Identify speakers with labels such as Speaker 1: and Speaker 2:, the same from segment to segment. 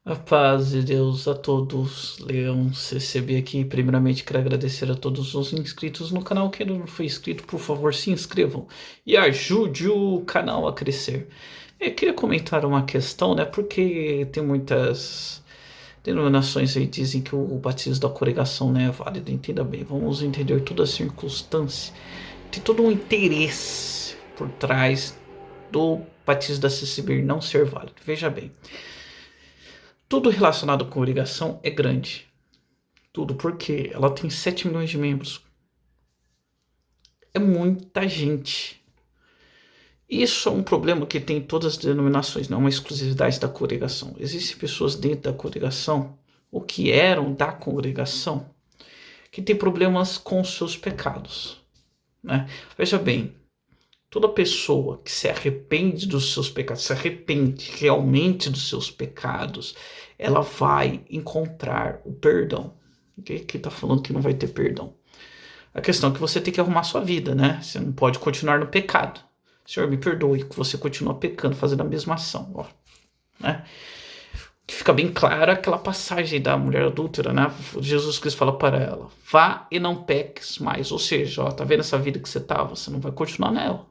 Speaker 1: A paz de Deus a todos. Leão CCB aqui. Primeiramente, quero agradecer a todos os inscritos no canal. Quem não foi inscrito, por favor, se inscrevam e ajude o canal a crescer. Eu queria comentar uma questão, né? Porque tem muitas denominações aí que dizem que o batismo da congregação não é válido. Entenda bem, vamos entender toda a circunstância. Tem todo um interesse por trás do batismo da CCB não ser válido. Veja bem. Tudo relacionado com congregação é grande. Tudo, porque ela tem 7 milhões de membros. É muita gente. Isso é um problema que tem em todas as denominações, não é uma exclusividade da congregação. Existem pessoas dentro da congregação, ou que eram da congregação, que têm problemas com os seus pecados. Né? Veja bem, toda pessoa que se arrepende dos seus pecados, se arrepende realmente dos seus pecados, ela vai encontrar o perdão. Quem está falando que não vai ter perdão? A questão é que você tem que arrumar sua vida, né? Você não pode continuar no pecado. Senhor, me perdoe, que você continua pecando, fazendo a mesma ação. Ó, né? Que fica bem clara aquela passagem da mulher adúltera, né? Jesus Cristo fala para ela: vá e não peques mais. Ou seja, ó, tá vendo essa vida que você tá? Você não vai continuar nela.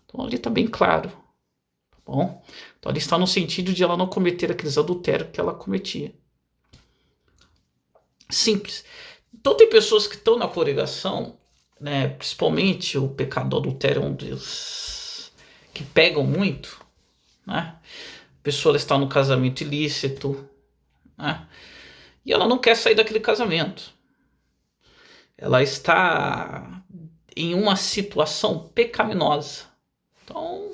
Speaker 1: Então ali está bem claro, tá bom? Então ali está no sentido de ela não cometer aqueles adultérios que ela cometia. Simples. Então tem pessoas que estão na congregação, né, principalmente o pecado do adultério é um dos que pegam muito, né? A pessoa está no casamento ilícito, né? E ela não quer sair daquele casamento. Ela está em uma situação pecaminosa. Então,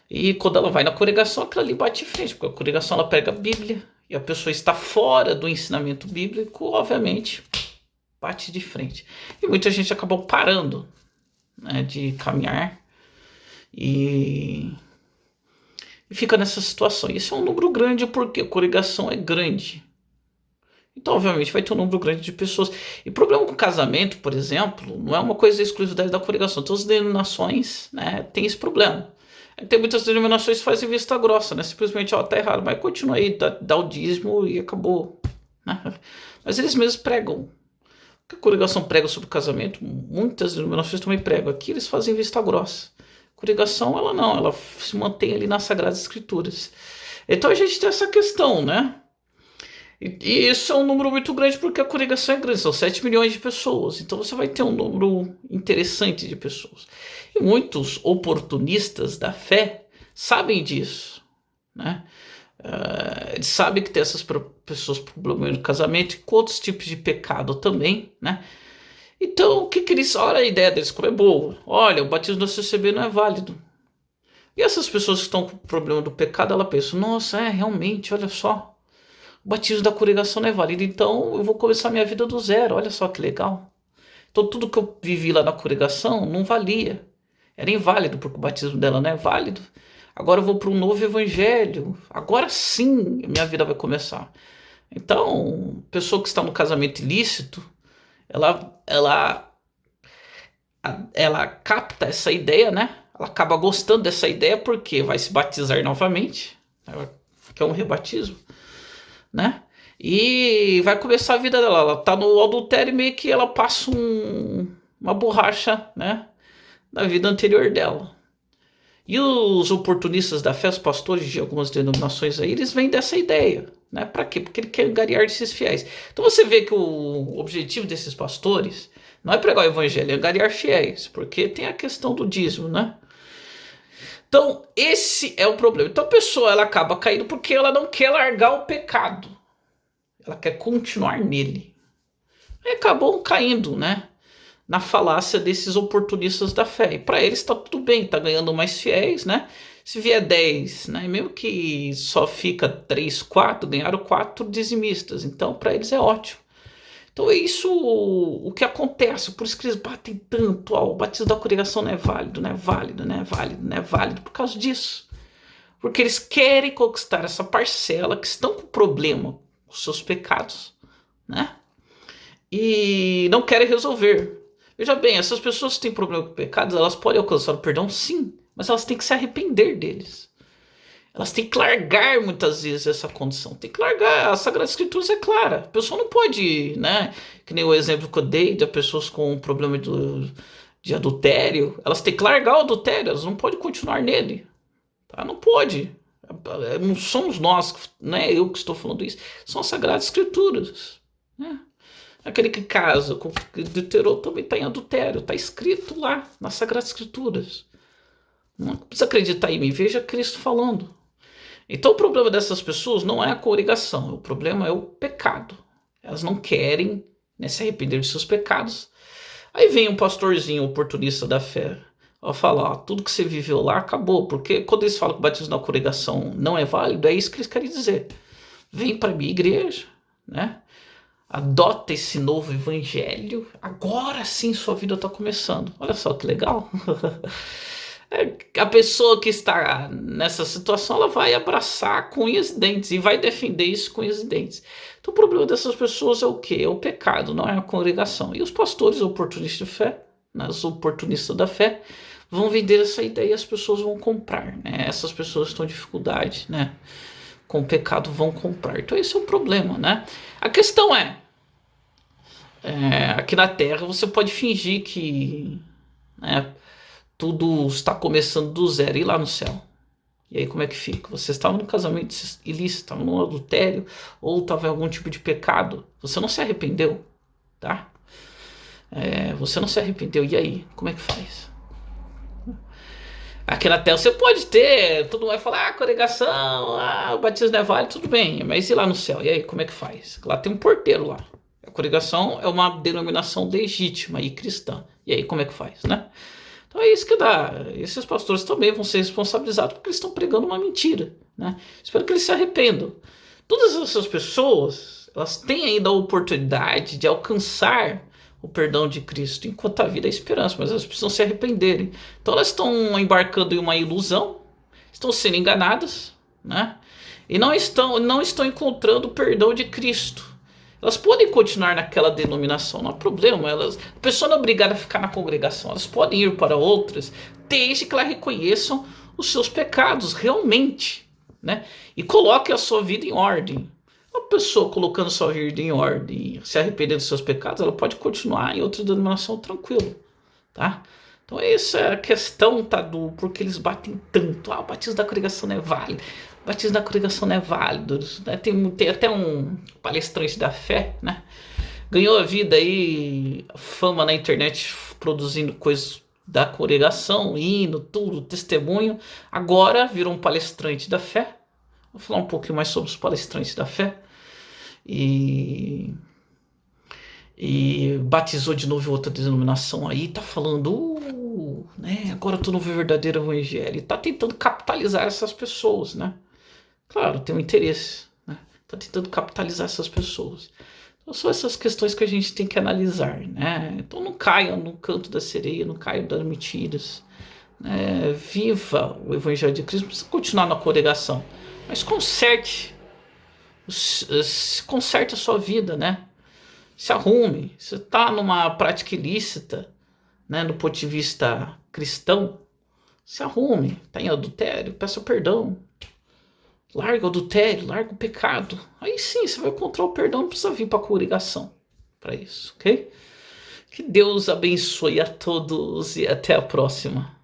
Speaker 1: e quando ela vai na congregação, aquilo ali bate de frente, porque a congregação ela pega a Bíblia e a pessoa está fora do ensinamento bíblico, obviamente, bate de frente. E muita gente acabou parando, né, de caminhar e fica nessa situação. Isso é um número grande porque a congregação é grande. Então, obviamente, vai ter um número grande de pessoas. E problema com casamento, por exemplo, não é uma coisa exclusividade da congregação. Todas as denominações, né, têm esse problema. Tem muitas denominações que fazem vista grossa, né? Simplesmente, ó, tá errado, mas continua aí, dá o dízimo e acabou. Né? Mas eles mesmos pregam. O que a congregação prega sobre o casamento, muitas denominações também pregam. Aqui eles fazem vista grossa. A congregação, ela não, ela se mantém ali nas Sagradas Escrituras. Então a gente tem essa questão, né? E isso é um número muito grande porque a congregação é grande, são 7 milhões de pessoas. Então você vai ter um número interessante de pessoas. E muitos oportunistas da fé sabem disso. Né? Eles sabem que tem essas pessoas com problema de casamento e com outros tipos de pecado também. Né? Então o que eles... Olha a ideia deles como é boa. Olha, o batismo da CCB não é válido. E essas pessoas que estão com o problema do pecado, ela pensa, nossa, realmente, olha só. O batismo da congregação não é válido, então eu vou começar minha vida do zero. Olha só que legal. Então tudo que eu vivi lá na congregação não valia. Era inválido, porque o batismo dela não é válido. Agora eu vou para um novo evangelho. Agora sim minha vida vai começar. Então, pessoa que está no casamento ilícito, ela capta essa ideia, né? Ela acaba gostando dessa ideia porque vai se batizar novamente. Ela quer um rebatismo. Né? E vai começar a vida dela. Ela tá no adultério e meio que ela passa uma borracha, né, na vida anterior dela. E os oportunistas da fé, os pastores de algumas denominações aí, eles vêm dessa ideia. Né? Para quê? Porque ele quer angariar esses fiéis. Então você vê que o objetivo desses pastores não é pregar o evangelho, é angariar fiéis, porque tem a questão do dízimo, né? Então, esse é o problema. Então a pessoa ela acaba caindo porque ela não quer largar o pecado. Ela quer continuar nele. E acabou caindo, né? Na falácia desses oportunistas da fé. E para eles está tudo bem, está ganhando mais fiéis, né? Se vier 10, né? Mesmo que só fica 3, 4, ganharam 4 dizimistas. Então para eles é ótimo. Então é isso o que acontece, por isso que eles batem tanto, ó, o batismo da congregação não é válido, não é válido, não é válido, não é válido, por causa disso. Porque eles querem conquistar essa parcela que estão com problema com os seus pecados, né? E não querem resolver. Veja bem, essas pessoas que têm problema com pecados, elas podem alcançar o perdão sim, mas elas têm que se arrepender deles. Elas têm que largar muitas vezes essa condição. Tem que largar. A Sagrada Escritura é clara. A pessoa não pode, né? Que nem o exemplo que eu dei de pessoas com problema de adultério. Elas têm que largar o adultério. Elas não podem continuar nele. Tá? Não pode. Não somos nós, não é eu que estou falando isso. São as Sagradas Escrituras. Né? Aquele que casa com o adulterou também está em adultério. Está escrito lá nas Sagradas Escrituras. Não precisa acreditar em mim. Veja Cristo falando. Então o problema dessas pessoas não é a congregação, o problema é o pecado. Elas não querem, né, se arrepender de seus pecados. Aí vem um pastorzinho oportunista da fé, ó, falar, ó, tudo que você viveu lá acabou, porque quando eles falam que o batismo na congregação não é válido, é isso que eles querem dizer. Vem para a minha igreja, né? Adota esse novo evangelho, agora sim sua vida está começando. Olha só que legal. A pessoa que está nessa situação, ela vai abraçar com unhas e dentes e vai defender isso com unhas e dentes. Então o problema dessas pessoas é o quê? É o pecado, não é a congregação. E os pastores oportunistas de fé, né, os oportunistas da fé, vão vender essa ideia e as pessoas vão comprar. Né? Essas pessoas que estão em dificuldade, né, com o pecado, vão comprar. Então esse é um problema. Né? A questão aqui na Terra você pode fingir que... né, tudo está começando do zero, e lá no céu? E aí como é que fica? Você estava no casamento ilícito, estava no adultério, ou estava em algum tipo de pecado, você não se arrependeu, tá? Você não se arrependeu, e aí? Como é que faz? Aqui na Terra você pode ter, todo mundo vai falar, congregação, o batismo não é válido, tudo bem, mas e lá no céu? E aí, como é que faz? Lá tem um porteiro lá. A congregação é uma denominação legítima e cristã. E aí, como é que faz, né? Então é isso que dá. Esses pastores também vão ser responsabilizados porque eles estão pregando uma mentira. Né? Espero que eles se arrependam. Todas essas pessoas, elas têm ainda a oportunidade de alcançar o perdão de Cristo enquanto a vida é esperança, mas elas precisam se arrependerem. Então elas estão embarcando em uma ilusão, estão sendo enganadas, né? E não estão encontrando o perdão de Cristo. Elas podem continuar naquela denominação, não há problema. A pessoa não é obrigada a ficar na congregação. Elas podem ir para outras, desde que elas reconheçam os seus pecados realmente, né? E coloquem a sua vida em ordem. Uma pessoa colocando sua vida em ordem, se arrependendo dos seus pecados, ela pode continuar em outra denominação tranquilo, tá? Então essa é a questão, tá, do porque eles batem tanto. O batismo da congregação não é válido. O batismo da congregação não é válido. Né? Tem até um palestrante da fé, né? Ganhou a vida aí, fama na internet, produzindo coisas da congregação, hino, tudo, testemunho. Agora virou um palestrante da fé. Vou falar um pouquinho mais sobre os palestrantes da fé. E batizou de novo outra denominação aí, tá falando, né, agora tu não vê o verdadeiro evangelho, e tá tentando capitalizar essas pessoas, né? Claro, tem um interesse, né? Tá tentando capitalizar essas pessoas. Então são essas questões que a gente tem que analisar, né? Então não caiam no canto da sereia, não caiam das mentiras, né? Viva o evangelho de Cristo, não precisa continuar na congregação, mas conserte a sua vida, né? Se arrume. Você está numa prática ilícita, né, do ponto de vista cristão, se arrume. Está em adultério, peça perdão. Larga o adultério, larga o pecado. Aí sim, você vai encontrar o perdão, não precisa vir para a congregação para isso, ok? Que Deus abençoe a todos e até a próxima.